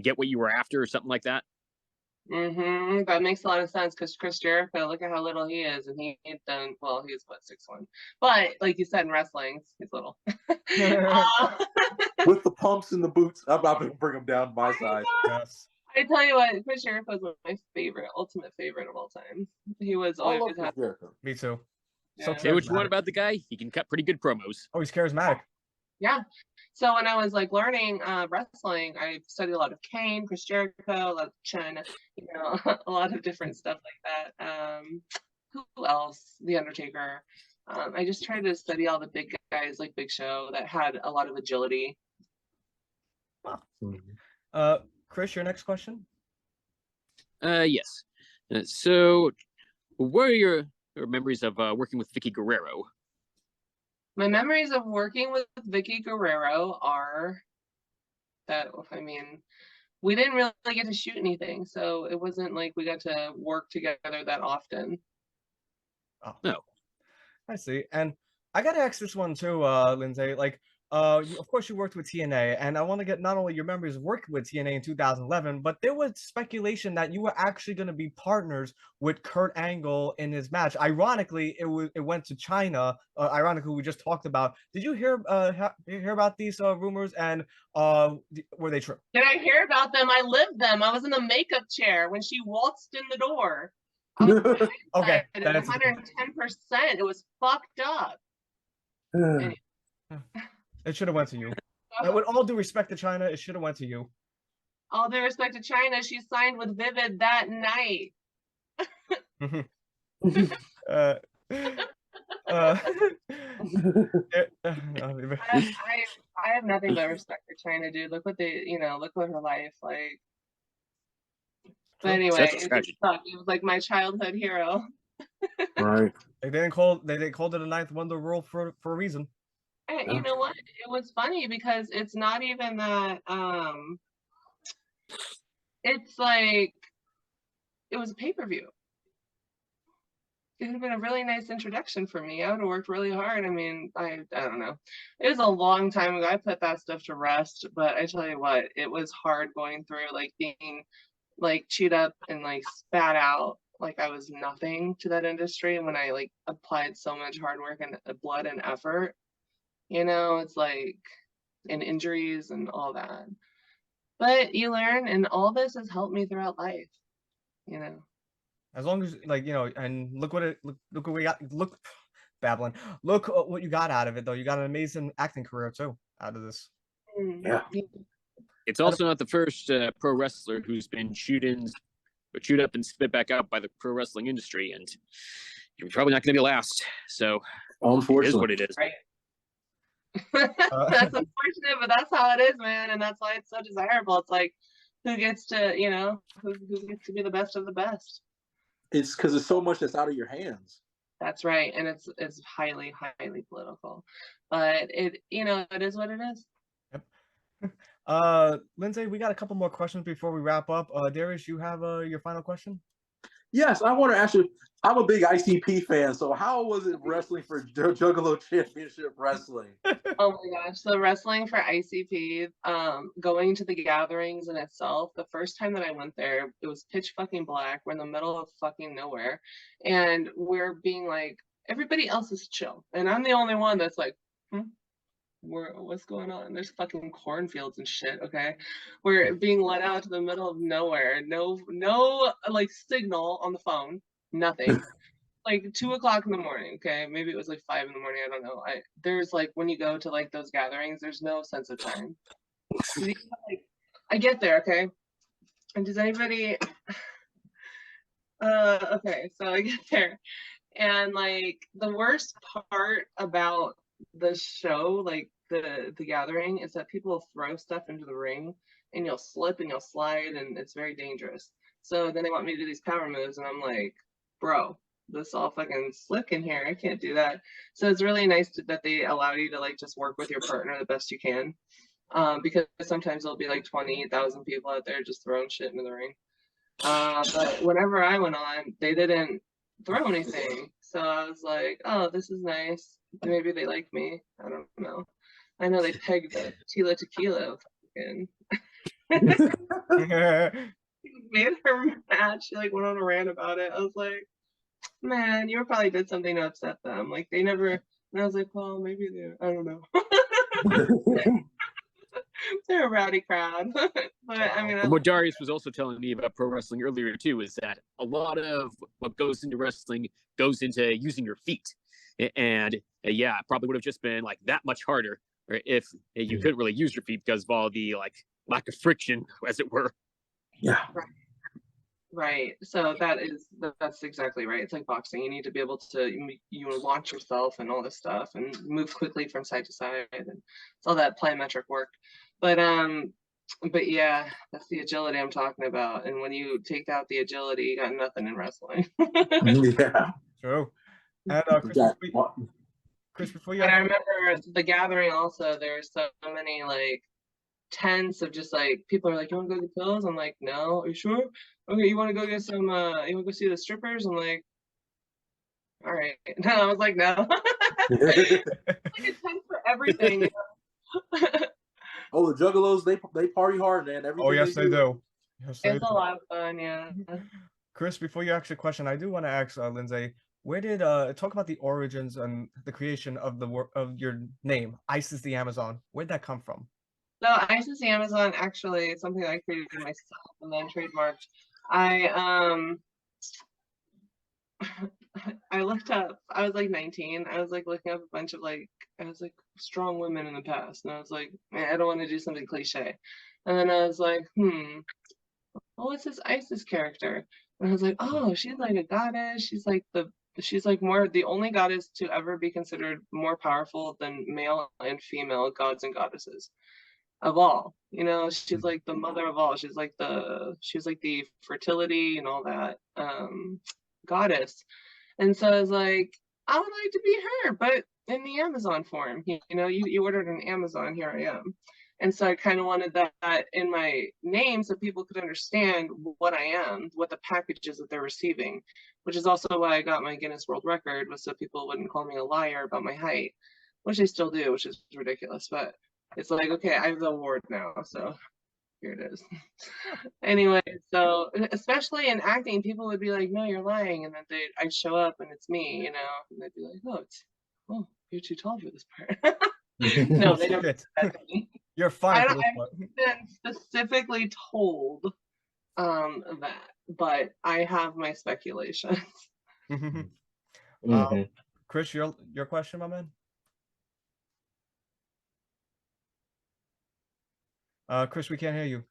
get what you were after or something like that. That makes a lot of sense, because Chris Jericho, look at how little he is, and he's done well. He's what, 6'1", but like you said, in wrestling, he's little. With the pumps and the boots, I'm about to bring him down my side. Yes. I tell you what, Chris Jericho is one of my favorite, ultimate favorite of all time. He was I always love Chris Jericho. Me too. So Yeah. Say what you want charismatic. about the guy, he can cut pretty good promos. Oh, he's charismatic. Yeah. So when I was like learning wrestling, I studied a lot of Kane, Chris Jericho, a lot of China, you know, a lot of different stuff like that. Who else? The Undertaker. I just tried to study all the big guys like Big Show that had a lot of agility. Chris, your next question? Yes. So, what are your memories of working with Vicky Guerrero? My memories of working with Vicky Guerrero are that, I mean, we didn't really get to shoot anything, so it wasn't like we got to work together that often. Oh, No. I see. And I gotta ask this one too, Lindsay. Like, of course you worked with TNA, and I want to get not only your memories of working with TNA in 2011, but there was speculation that you were actually going to be partners with Kurt Angle in his match. Ironically, it went to China. Ironically, we just talked about. Did you hear about these rumors, and were they true? Did I hear about them? I lived them. I was in the makeup chair when she waltzed in the door. I was Okay, that's 110%. It was fucked up. Anyway. It should have went to you. With all due respect to China, it should have went to you. All due respect to China, she signed with Vivid that night. I have nothing but respect for China, dude. Look what they, look what her life like. But anyway, it was like my childhood hero. Right. They called it a ninth wonder world for a reason. And you know what? It was funny because it's not even that. It's like it was a pay-per-view. It would have been a really nice introduction for me. I would have worked really hard. I mean, I don't know. It was a long time ago. I put that stuff to rest. But I tell you what, it was hard going through like being like chewed up and like spat out like I was nothing to that industry when I like applied so much hard work and blood and effort. It's like, and injuries and all that. But you learn, and all this has helped me throughout life. As long as and look what we got. Babbling. Look what you got out of it, though. You got an amazing acting career too out of this. Yeah. It's also not the first pro wrestler who's been chewed up and spit back out by the pro wrestling industry, and you're probably not going to be last. So, it is what it is. Right. That's unfortunate, but that's how it is, man, and that's why it's so desirable. It's like, who gets to, who gets to be the best of the best? It's because it's so much that's out of your hands. That's right, and it's highly, highly political, but it is what it is. Yep. Lindsay, we got a couple more questions before we wrap up. Darius, you have your final question? Yes, I want to ask you. I'm a big ICP fan, so how was it wrestling for Juggalo Championship Wrestling? Oh my gosh, so wrestling for ICP, going to the gatherings in itself, the first time that I went there, it was pitch fucking black. We're in the middle of fucking nowhere, and we're being like, everybody else is chill, and I'm the only one that's like, what's going on? There's fucking cornfields and shit. Okay, we're being let out to the middle of nowhere. No like signal on the phone. Nothing. Like 2 o'clock in the morning. Okay, maybe it was like 5 in the morning. I don't know. There's like when you go to like those gatherings, there's no sense of time. I get there. Okay, and does anybody? Okay, so I get there, and like the worst part about the show, like the gathering, is that people throw stuff into the ring and you'll slip and you'll slide and it's very dangerous. So then they want me to do these power moves and I'm like, bro, this all fucking slick in here. I can't do that. So it's really nice that they allow you to like just work with your partner the best you can. Because sometimes there'll be like 20,000 people out there just throwing shit into the ring. But whenever I went on, they didn't throw anything. So I was like, oh, this is nice. Maybe they like me. I don't know. I know they pegged the Tila Tequila. Made her mad. She like went on a rant about it. I was like, man, you probably did something to upset them. Like they never. And I was like, well, maybe they. I don't know. They're a rowdy crowd. But I mean, And what Darius was also telling me about pro wrestling earlier too is that a lot of what goes into wrestling goes into using your feet, and yeah, it probably would have just been like that much harder if you couldn't really use your feet because of all the like lack of friction, as it were. Yeah. Right. So that's exactly right. It's like boxing. You need to be able to launch yourself and all this stuff and move quickly from side to side, and it's all that plyometric work. But yeah, that's the agility I'm talking about. And when you take out the agility, you got nothing in wrestling. Yeah. True. And Chris, before you. And I remember the gathering also. There's so many like tents of just like people are like, you want to go get pills? I'm like, no. Are you sure? Okay, you want to go get some? You want to go see the strippers? I'm like, all right. No, I was like, no. Like a tent for everything. Oh, the Juggalos, they party hard, man. Everything Oh, yes, they do. Yes, it's a lot of fun, yeah. Chris, before you ask your question, I do want to ask Lindsay, where did talk about the origins and the creation of your name, Isis the Amazon? Where'd that come from? No, Isis the Amazon actually is something I created myself and then trademarked. I looked up, I was like 19. I was like looking up a bunch of like, I was like strong women in the past. And I was like, man, I don't want to do something cliche. And then I was like, well, what's this Isis character? And I was like, oh, she's like a goddess. She's like the only goddess to ever be considered more powerful than male and female gods and goddesses of all. You know, she's like the mother of all. She's like the fertility and all that goddess. And so I was like, I would like to be her, but in the Amazon form. You know, you ordered an Amazon, here I am. And so I kind of wanted that in my name so people could understand what I am, what the packages that they're receiving, which is also why I got my Guinness World Record, was so people wouldn't call me a liar about my height, which they still do, which is ridiculous. But it's like, okay, I have the award now, so here it is. Anyway, so especially in acting, people would be like, no, you're lying. And then I'd show up and it's me, you know, and they'd be like, oh, you're too tall for this part. No, they never said that to me. You're fine. I've been specifically told that, but I have my speculations. Chris, your question, my man. Chris, we can't hear you.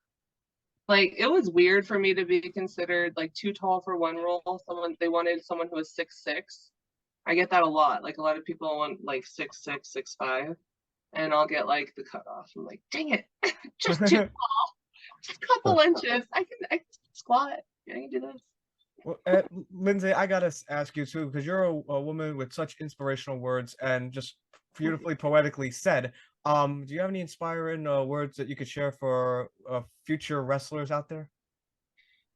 Like, it was weird for me to be considered like too tall for one role. They wanted someone who was 6'6". I get that a lot. Like, a lot of people want like 6'6", 6'5", and I'll get like the cutoff. I'm like, dang it, just too tall, just a couple inches. I can squat. I can do this. Well, Lindsay, I gotta ask you too, because you're a woman with such inspirational words and just beautifully poetically said. Do you have any inspiring words that you could share for future wrestlers out there?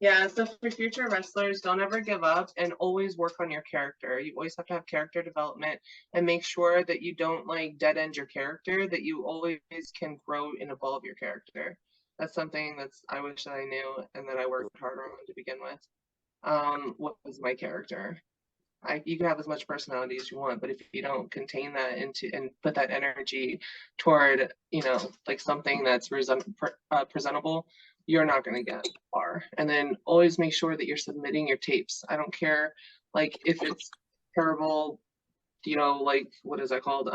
Yeah, so for future wrestlers, don't ever give up and always work on your character. You always have to have character development and make sure that you don't like dead end your character, that you always can grow and evolve your character. That's something I wish that I knew and that I worked harder on to begin with. What was my character? You can have as much personality as you want, but if you don't contain that and put that energy toward, you know, like something that's presentable, you're not going to get far. And then always make sure that you're submitting your tapes. I don't care, like, if it's terrible, you know, like, what is that called?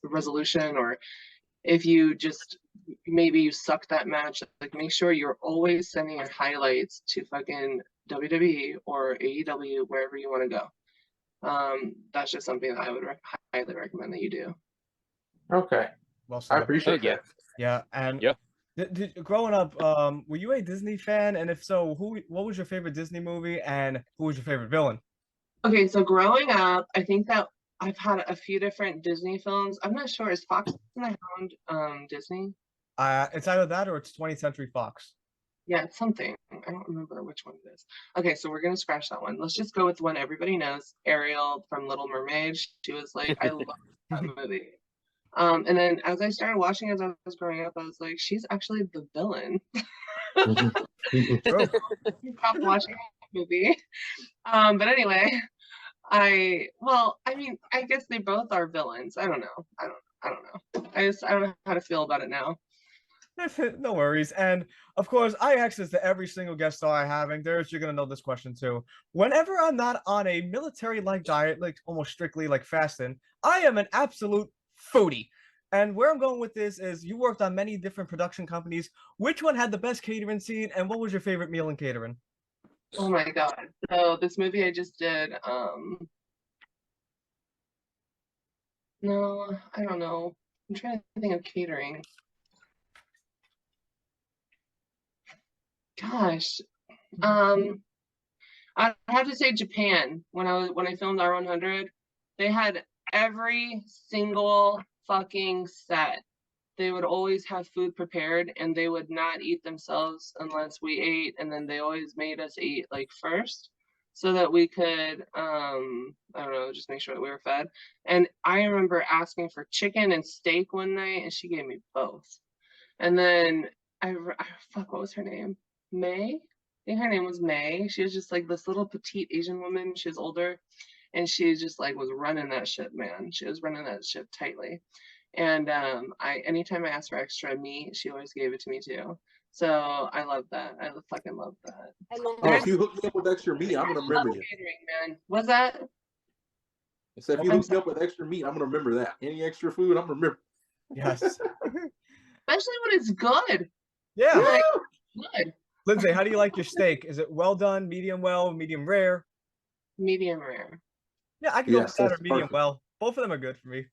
Resolution, or if you just, maybe you suck that match, like, make sure you're always sending your highlights to fucking WWE or AEW, wherever you want to go. That's just something that I would highly recommend that you do. Okay. Well said. I appreciate that. Yeah, and growing up, were you a Disney fan? And if so, what was your favorite Disney movie, and who was your favorite villain? Okay, so growing up, I think that I've had a few different Disney films. I'm not sure, is Fox and the Hound Disney? It's either that or it's 20th Century Fox. Yeah, it's something. I don't remember which one it is. Okay, so we're gonna scratch that one. Let's just go with the one everybody knows, Ariel from Little Mermaid. She was like, I love that movie. And then as I started watching as I was growing up, I was like, she's actually the villain. Stopped watching that movie. But anyway, I mean, I guess they both are villains. I don't know. I don't know. I don't know how to feel about it now. No worries. And of course, I ask this to every single guest star I have, and Darius, you're gonna know this question too. Whenever I'm not on a military-like diet, like almost strictly like fasting, I am an absolute foodie. And where I'm going with this is you worked on many different production companies. Which one had the best catering scene, and what was your favorite meal in catering? Oh my God. So this movie I just did, no, I don't know. I'm trying to think of catering. Gosh. I'd have to say Japan. When I filmed R100, they had every single fucking set. They would always have food prepared, and they would not eat themselves unless we ate, and then they always made us eat like first so that we could I don't know, just make sure that we were fed. And I remember asking for chicken and steak one night, and she gave me both. And then fuck, what was her name? May? I think her name was May. She was just like this little petite Asian woman. She was older, and she just like was running that ship, man. She was running that ship tightly. And anytime I asked for extra meat, she always gave it to me too. So I love that. I fucking love that. Oh, if you hook me up with extra meat, I'm gonna remember you. Man. What's that? I said, if you hook me up with extra meat, I'm gonna remember that. Any extra food, I'm gonna remember. Yes. Especially when it's good. Yeah. Like, good. Lindsay, how do you like your steak? Is it well done, medium well, medium rare? Medium rare. Yeah, I can go with that or medium well. Both of them are good for me.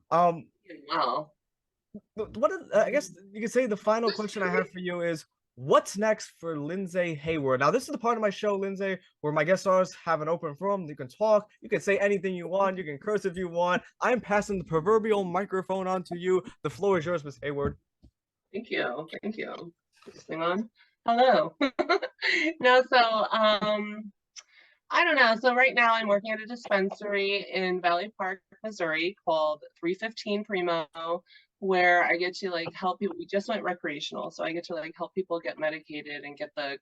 Wow. I guess you could say the final question I have for you is, what's next for Lindsay Hayward? Now, this is the part of my show, Lindsay, where my guest stars have an open forum. You can talk. You can say anything you want. You can curse if you want. I'm passing the proverbial microphone on to you. The floor is yours, Miss Hayward. Thank you. Thank you. This thing on? Hello. No, so I don't know. So right now I'm working at a dispensary in Valley Park, Missouri called 315 Primo, where I get to like help people. We just went recreational, so I get to like help people get medicated and get the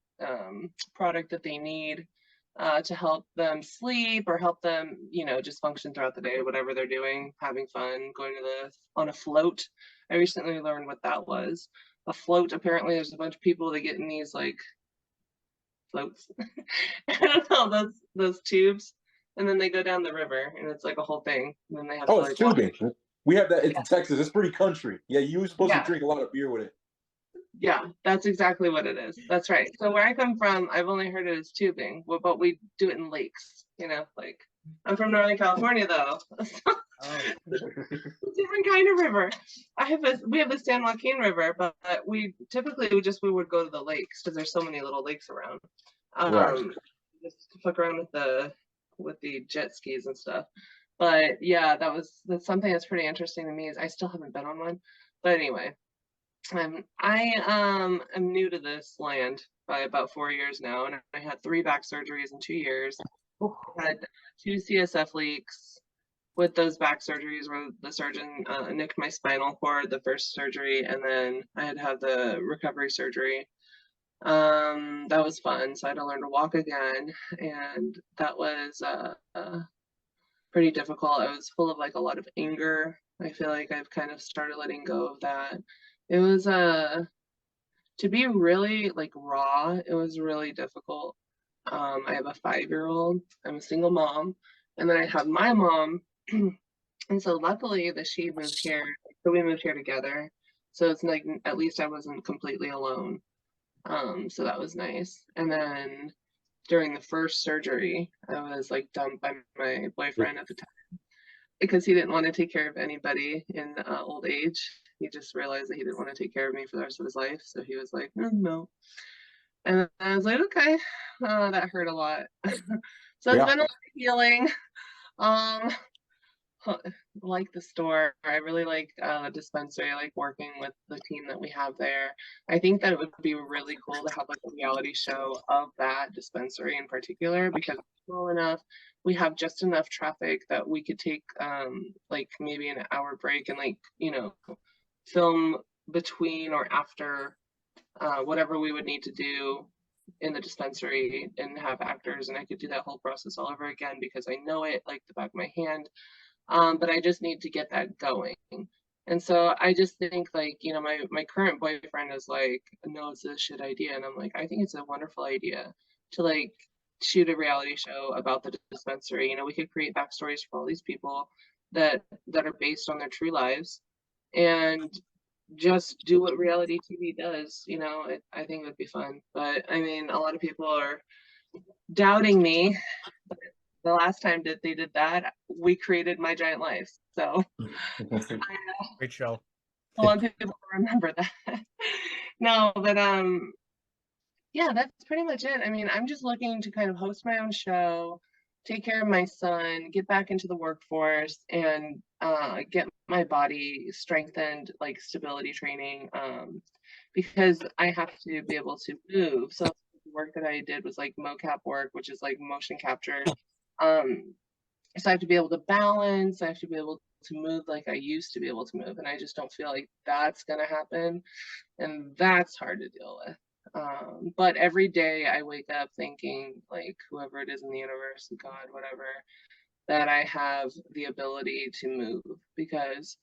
product that they need to help them sleep or help them, you know, just function throughout the day, whatever they're doing, having fun, going to on a float. I recently learned what that was. A float, apparently there's a bunch of people that get in these like floats. I don't know, those tubes, and then they go down the river, and it's like a whole thing. And then they have it's tubing. We have that in Texas. It's pretty country. Yeah, you're supposed to drink a lot of beer with it. Yeah, that's exactly what it is. That's right. So where I come from, I've only heard it as tubing, but we do it in lakes. You know, like I'm from Northern California though. Different kind of river. We have the San Joaquin River, but we typically would go to the lakes because there's so many little lakes around. Just to fuck around with the jet skis and stuff. But yeah, that's something that's pretty interesting to me. Is I still haven't been on one, but anyway, I am new to this land by about 4 years now, and I had 3 back surgeries in 2 years. I had 2 CSF leaks with those back surgeries where the surgeon nicked my spinal cord the first surgery, and then I had to have the recovery surgery. That was fun. So I had to learn to walk again, and that was pretty difficult. I was full of like a lot of anger. I feel like I've kind of started letting go of that. It was to be really like raw, it was really difficult. I have a 5-year-old. I'm a single mom, and then I have my mom. And so luckily that she moved here, so we moved here together. So it's like at least I wasn't completely alone. So that was nice. And then during the first surgery, I was like dumped by my boyfriend at the time because he didn't want to take care of anybody in old age. He just realized that he didn't want to take care of me for the rest of his life. So he was like, no. And I was like, okay, that hurt a lot. So it's been a lot of healing. Like the store, I really like the dispensary. I like working with the team that we have there. I think that it would be really cool to have like a reality show of that dispensary in particular, because it's small enough. We have just enough traffic that we could take like maybe an hour break and like, you know, film between or after whatever we would need to do in the dispensary and have actors, and I could do that whole process all over again because I know it like the back of my hand. But I just need to get that going. And so I just think, like, you know, my current boyfriend is like, no, it's a shit idea. And I'm like, I think it's a wonderful idea to like shoot a reality show about the dispensary. You know, we could create backstories for all these people that are based on their true lives and just do what reality TV does. You know, I think it would be fun. But I mean, a lot of people are doubting me. The last time that they did that, we created My Giant Life. So Great show. I want people to remember that. No, but yeah, that's pretty much it. I mean, I'm just looking to kind of host my own show, take care of my son, get back into the workforce, and get my body strengthened, like stability training, because I have to be able to move. So the work that I did was like mocap work, which is like motion capture. So I have to be able to balance. I have to be able to move like I used to be able to move, and I just don't feel like that's gonna happen, and that's hard to deal with. But every day I wake up thinking, like, whoever it is in the universe, God, whatever, that I have the ability to move, because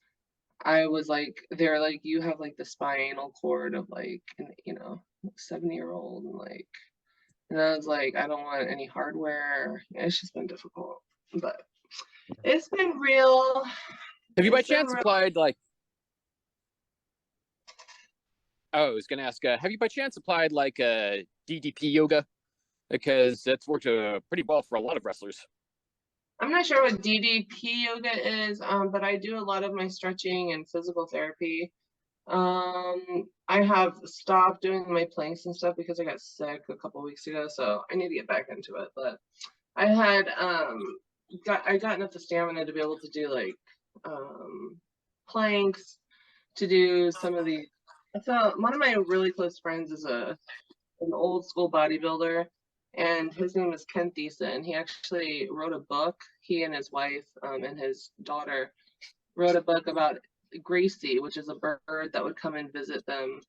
I was like, they're like, you have like the spinal cord of like an, you know, 7-year-old, and like, and I was like, I don't want any hardware. It's just been difficult, but it's been real. Have you by It's been chance real. applied like? Oh, I was gonna ask, have you by chance applied like DDP yoga? Because that's worked pretty well for a lot of wrestlers. I'm not sure what DDP yoga is, but I do a lot of my stretching and physical therapy. I have stopped doing my planks and stuff because I got sick a couple weeks ago, so I need to get back into it. But I had I got enough stamina to be able to do like planks, to do some of the. So one of my really close friends is an old school bodybuilder, and his name is Ken Thiessen. He actually wrote a book. He and his wife and his daughter wrote a book about Gracie, which is a bird that would come and visit them,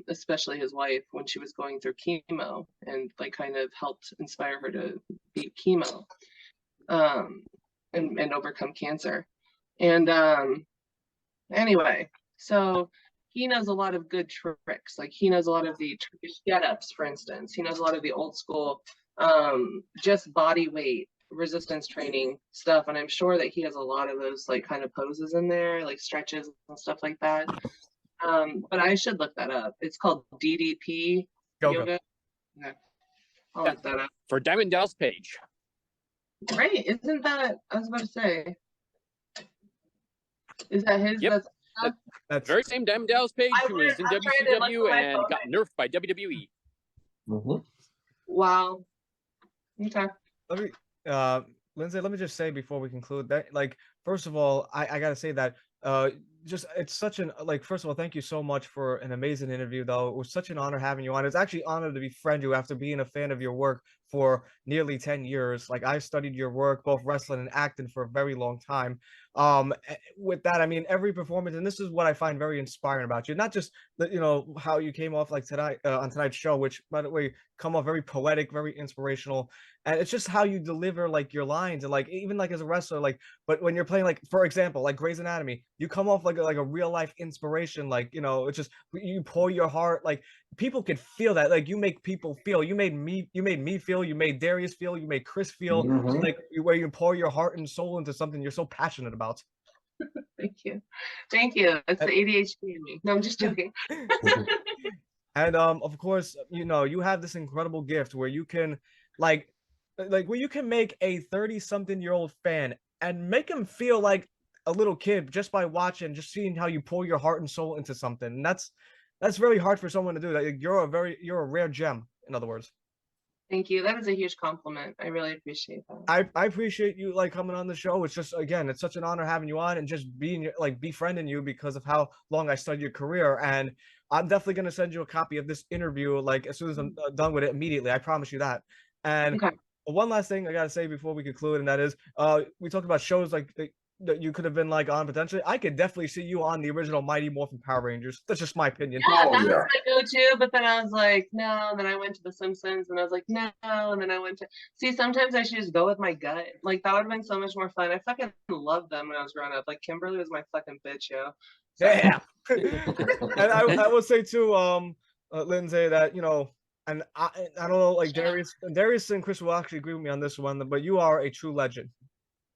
especially his wife when she was going through chemo, and like kind of helped inspire her to beat chemo and overcome cancer. And anyway, so he knows a lot of good tricks. Like he knows a lot of the Turkish get-ups, for instance. He knows a lot of the old school just body weight resistance training stuff, and I'm sure that he has a lot of those like kind of poses in there, like stretches and stuff like that. But I should look that up. It's called DDP yoga. Yeah. I'll look that up. For Diamond Dal's page. Right, isn't that, I was about to say, is that his? Yep. That's very same Diamond Dal's page, who is in WCW and got nerfed by WWE. Mm-hmm. Wow. Okay. Let me, Lindsay, let me just say before we conclude that, like, first of all, I gotta say that just it's such an, like, first of all, thank you so much for an amazing interview, though. It was such an honor having you on. It's actually an honor to befriend you after being a fan of your work for nearly 10 years. Like, I studied your work, both wrestling and acting, for a very long time. With that, I mean, every performance, and this is what I find very inspiring about you, not just the, you know, how you came off like tonight on tonight's show, which, by the way, come off very poetic, very inspirational, and it's just how you deliver like your lines, and like even like as a wrestler, like, but when you're playing, like, for example, like Grey's Anatomy, you come off like a real life inspiration, like, you know, it's just, you pour your heart, like, people could feel that, like, you make people feel, you made me feel, you made Darius feel, you made Chris feel, like, where you pour your heart and soul into something you're so passionate about. Thank you. It's the ADHD in me. No, I'm just joking. And of course, you know, you have this incredible gift where you can like where you can make a 30-something-year-old fan and make him feel like a little kid just by watching, just seeing how you pour your heart and soul into something. And that's very hard for someone to do. Like, you're a rare gem, in other words. Thank you. That is a huge compliment. I really appreciate that. I appreciate you like coming on the show. It's just, again, it's such an honor having you on and just being like befriending you because of how long I studied your career. And I'm definitely going to send you a copy of this interview like as soon as I'm done with it, immediately. I promise you that. And one last thing I got to say before we conclude, and that is we talked about shows like that you could have been like on potentially. I could definitely see you on the original Mighty Morphin Power Rangers. That's just my opinion. Yeah, that was my go-to, but then I was like, no. And then I went to The Simpsons, and I was like, no. And then I went to sometimes I should just go with my gut. Like that would have been so much more fun. I fucking loved them when I was growing up. Like Kimberly was my fucking bitch, yo. Yeah. And I will say too, Lindsay, that and I don't know, like Darius and Chris will actually agree with me on this one, but you are a true legend.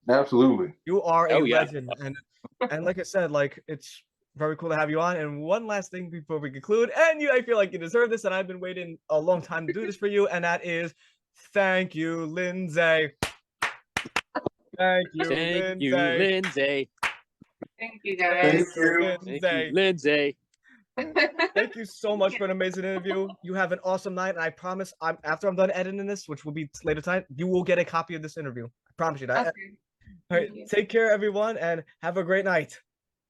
Absolutely. You are a legend. And like I said, like it's very cool to have you on. And one last thing before we conclude, and I feel like you deserve this, and I've been waiting a long time to do this for you, and that is thank you, Lindsay. Thank you, Lindsay. Thank you, guys. Thank you, Lindsay. Thank you so much for an amazing interview. You have an awesome night, and I promise, after I'm done editing this, which will be later tonight, you will get a copy of this interview. I promise you that. Okay. All right, take care, everyone, and have a great night.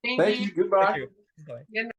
Thank you. Goodbye. Thank you. Bye. Good night.